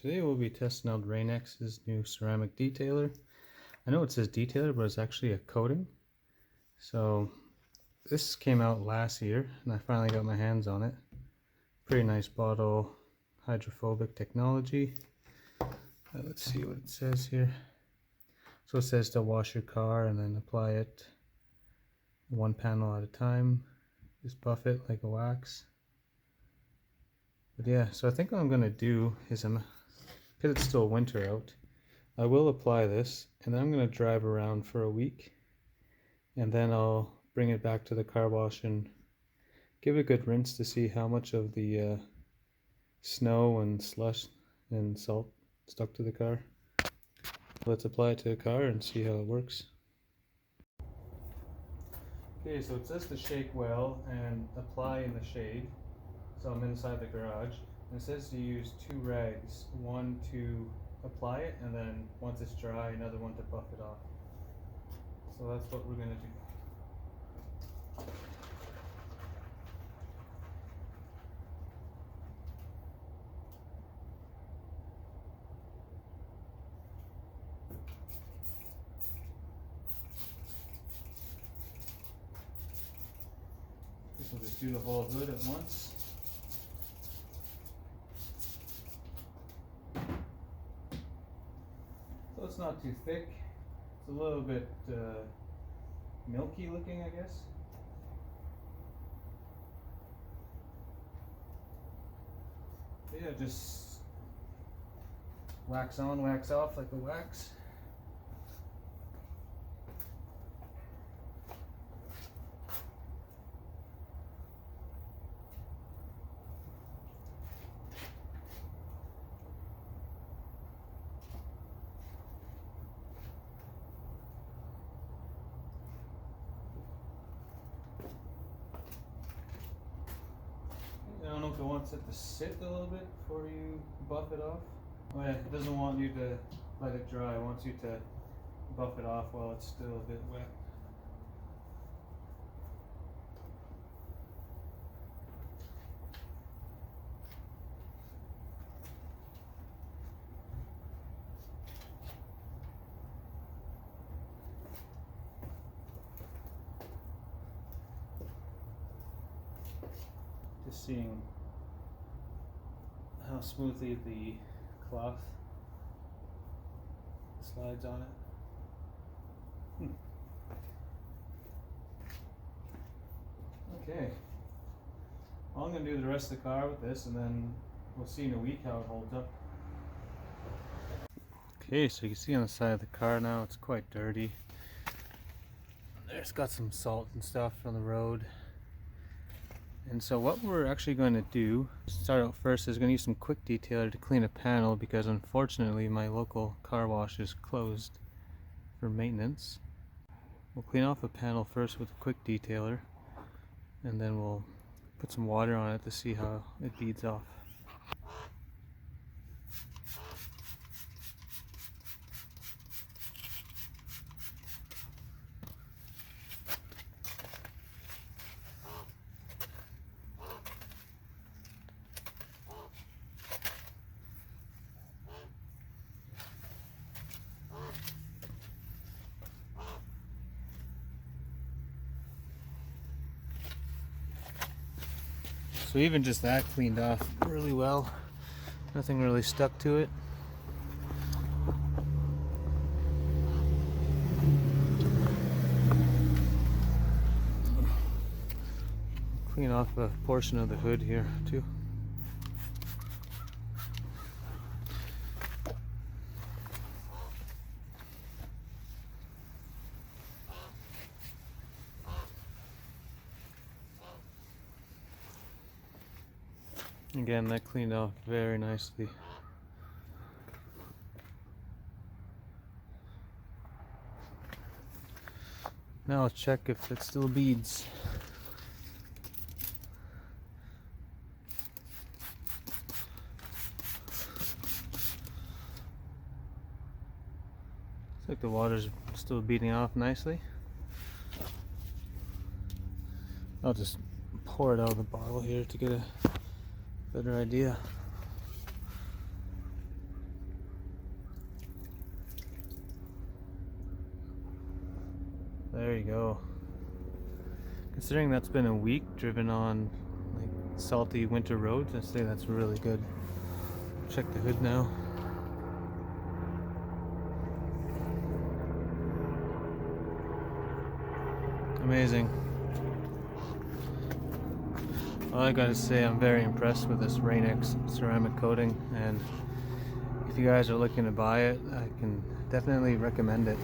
Today we'll be testing out CeramiX's new ceramic detailer. I know it says detailer, but it's actually a coating. So this came out last year and I finally got my hands on it. Pretty nice bottle, hydrophobic technology. Let's see what it says here. So it says to wash your car and then apply it one panel at a time. Just buff it like a wax. But yeah, so I think what I'm going to do is, because it's still winter out, I will apply this and then I'm going to drive around for a week and then I'll bring it back to the car wash and give it a good rinse to see how much of the snow and slush and salt stuck to the car. Let's apply it to the car and see how it works. Okay, so it says to shake well and apply in the shade. So I'm inside the garage, and it says to use 2 rags, one to apply it, and then once it's dry, another one to buff it off. So that's what we're going to do. So just do the whole hood at once. So it's not too thick. It's a little bit milky looking, I guess. But yeah, just wax on, wax off like a wax. I don't know if it wants it to sit a little bit before you buff it off. Oh yeah, it doesn't want you to let it dry. It wants you to buff it off while it's still a bit wet. Just seeing how smoothly the cloth slides on it. Okay. Well, I'm going to do the rest of the car with this and then we'll see in a week how it holds up. Okay, so you can see on the side of the car now it's quite dirty. There's got some salt and stuff on the road. And so what we're actually going to do, start out first, is going to use some quick detailer to clean a panel because unfortunately my local car wash is closed for maintenance. We'll clean off a panel first with a quick detailer and then we'll put some water on it to see how it beads off. So even just that cleaned off really well. Nothing really stuck to it. Clean off a portion of the hood here too. Again, that cleaned off very nicely. Now let's check if it still beads. Looks like the water's still beating off nicely. I'll just pour it out of the bottle here to get a better idea. There you go. Considering that's been a week driven on like salty winter roads, I'd say that's really good. Check the hood now. Amazing. Well, I gotta say, I'm very impressed with this CeramiX ceramic coating, and if you guys are looking to buy it, I can definitely recommend it.